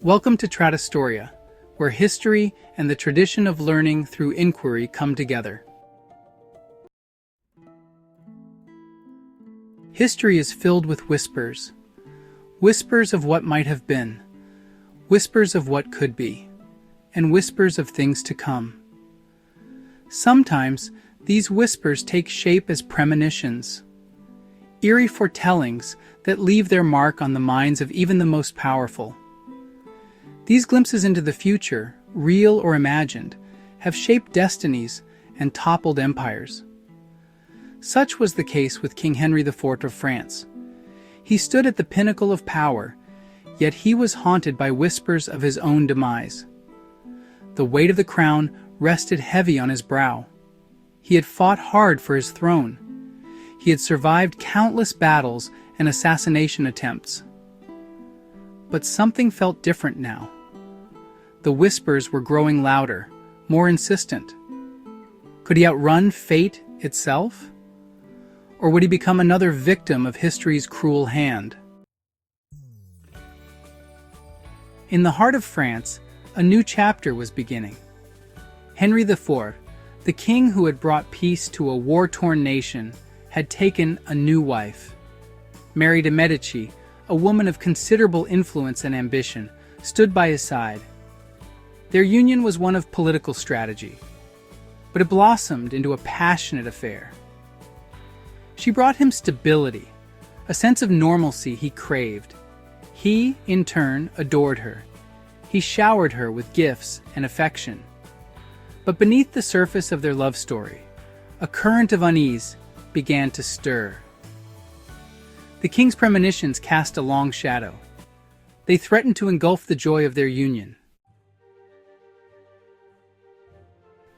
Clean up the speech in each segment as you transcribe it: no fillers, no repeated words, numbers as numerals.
Welcome to Tradistoria, where history and the tradition of learning through inquiry come together. History is filled with whispers. Whispers of what might have been, whispers of what could be, and whispers of things to come. Sometimes, these whispers take shape as premonitions, eerie foretellings that leave their mark on the minds of even the most powerful. These glimpses into the future, real or imagined, have shaped destinies and toppled empires. Such was the case with King Henry IV of France. He stood at the pinnacle of power, yet he was haunted by whispers of his own demise. The weight of the crown rested heavy on his brow. He had fought hard for his throne. He had survived countless battles and assassination attempts. But something felt different now. The whispers were growing louder, more insistent. Could he outrun fate itself? Or would he become another victim of history's cruel hand? In the heart of France, a new chapter was beginning. Henry IV, the king who had brought peace to a war-torn nation, had taken a new wife. Mary de Medici, a woman of considerable influence and ambition, stood by his side. Their union was one of political strategy, but it blossomed into a passionate affair. She brought him stability, a sense of normalcy he craved. He, in turn, adored her. He showered her with gifts and affection. But beneath the surface of their love story, a current of unease began to stir. The king's premonitions cast a long shadow. They threatened to engulf the joy of their union.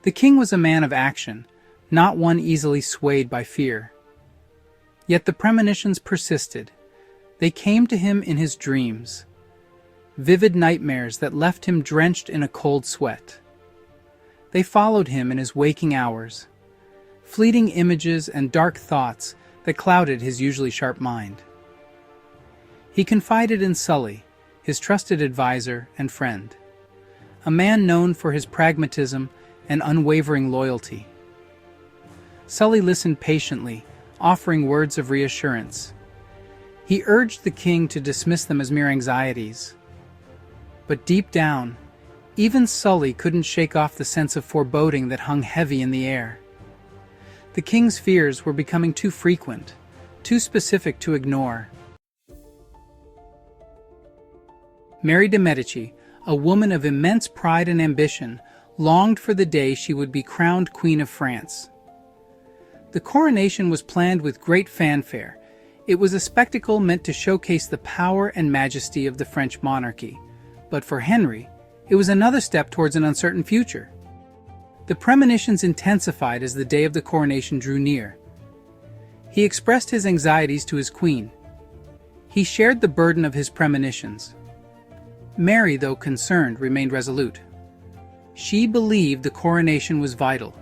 The king was a man of action, not one easily swayed by fear. Yet the premonitions persisted. They came to him in his dreams, vivid nightmares that left him drenched in a cold sweat. They followed him in his waking hours, fleeting images and dark thoughts that clouded his usually sharp mind. He confided in Sully, his trusted advisor and friend, a man known for his pragmatism and unwavering loyalty. Sully listened patiently, offering words of reassurance. He urged the king to dismiss them as mere anxieties. But deep down, even Sully couldn't shake off the sense of foreboding that hung heavy in the air. The king's fears were becoming too frequent, too specific to ignore. Mary de Medici, a woman of immense pride and ambition, longed for the day she would be crowned Queen of France. The coronation was planned with great fanfare. It was a spectacle meant to showcase the power and majesty of the French monarchy. But for Henry, it was another step towards an uncertain future. The premonitions intensified as the day of the coronation drew near. He expressed his anxieties to his queen. He shared the burden of his premonitions. Mary, though concerned, remained resolute. She believed the coronation was vital.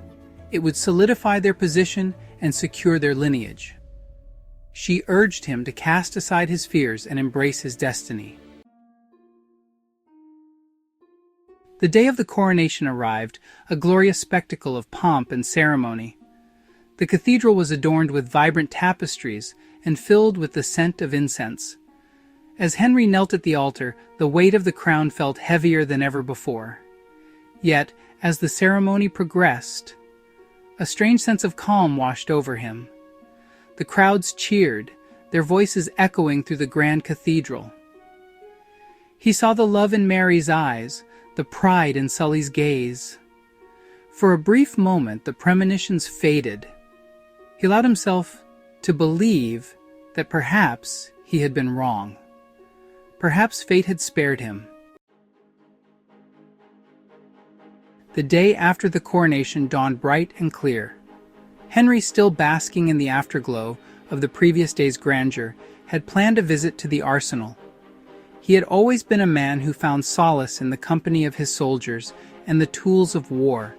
It would solidify their position and secure their lineage. She urged him to cast aside his fears and embrace his destiny. The day of the coronation arrived, a glorious spectacle of pomp and ceremony. The cathedral was adorned with vibrant tapestries and filled with the scent of incense. As Henry knelt at the altar, the weight of the crown felt heavier than ever before. Yet, as the ceremony progressed, a strange sense of calm washed over him. The crowds cheered, their voices echoing through the grand cathedral. He saw the love in Mary's eyes, the pride in Sully's gaze. For a brief moment, the premonitions faded. He allowed himself to believe that perhaps he had been wrong. Perhaps fate had spared him. The day after the coronation dawned bright and clear. Henry, still basking in the afterglow of the previous day's grandeur, had planned a visit to the arsenal. He had always been a man who found solace in the company of his soldiers and the tools of war,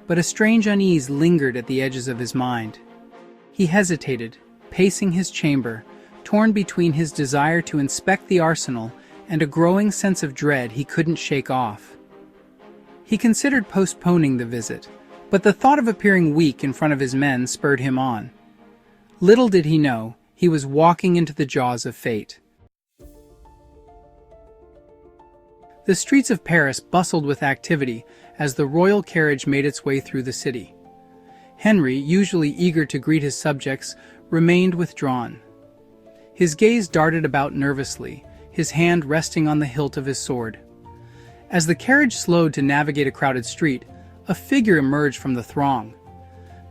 but a strange unease lingered at the edges of his mind. He hesitated, pacing his chamber, torn between his desire to inspect the arsenal and a growing sense of dread he couldn't shake off. He considered postponing the visit, but the thought of appearing weak in front of his men spurred him on. Little did he know, he was walking into the jaws of fate. The streets of Paris bustled with activity as the royal carriage made its way through the city. Henry, usually eager to greet his subjects, remained withdrawn. His gaze darted about nervously, his hand resting on the hilt of his sword. As the carriage slowed to navigate a crowded street, a figure emerged from the throng.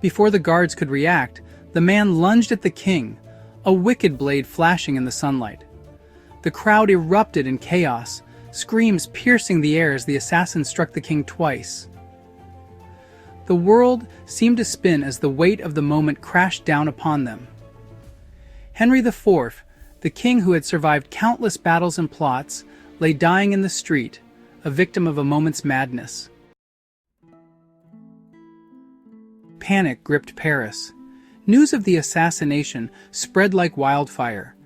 Before the guards could react, the man lunged at the king, a wicked blade flashing in the sunlight. The crowd erupted in chaos, screams piercing the air as the assassin struck the king twice. The world seemed to spin as the weight of the moment crashed down upon them. Henry IV, the king who had survived countless battles and plots, lay dying in the street, a victim of a moment's madness. Panic gripped Paris. News of the assassination spread like wildfire.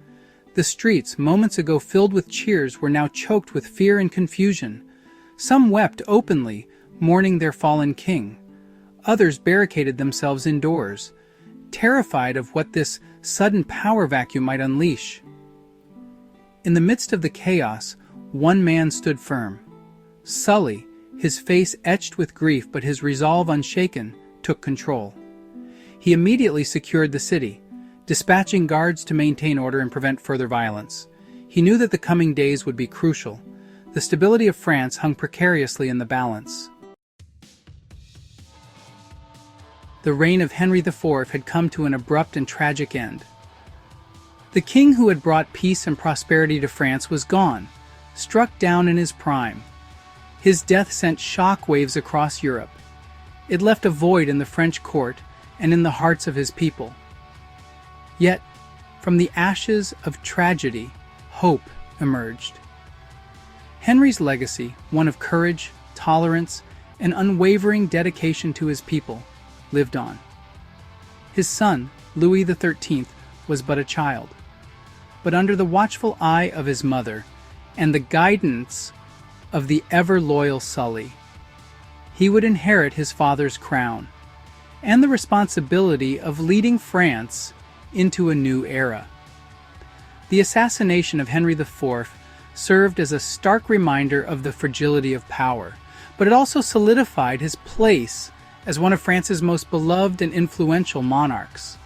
The streets, moments ago filled with cheers, were now choked with fear and confusion. Some wept openly, mourning their fallen king. Others barricaded themselves indoors, terrified of what this sudden power vacuum might unleash. In the midst of the chaos, one man stood firm. Sully, his face etched with grief but his resolve unshaken, took control. He immediately secured the city, dispatching guards to maintain order and prevent further violence. He knew that the coming days would be crucial. The stability of France hung precariously in the balance. The reign of Henry IV had come to an abrupt and tragic end. The king who had brought peace and prosperity to France was gone, struck down in his prime. His death sent shock waves across Europe. It left a void in the French court and in the hearts of his people. Yet, from the ashes of tragedy, hope emerged. Henry's legacy, one of courage, tolerance, and unwavering dedication to his people, lived on. His son, Louis XIII, was but a child, but under the watchful eye of his mother and the guidance of the ever-loyal Sully, he would inherit his father's crown and the responsibility of leading France into a new era. The assassination of Henry IV served as a stark reminder of the fragility of power, but it also solidified his place as one of France's most beloved and influential monarchs.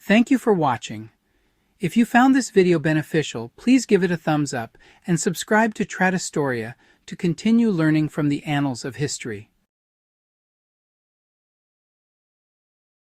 Thank you for watching. If you found this video beneficial, please give it a thumbs up and subscribe to Tradistoria to continue learning from the annals of history.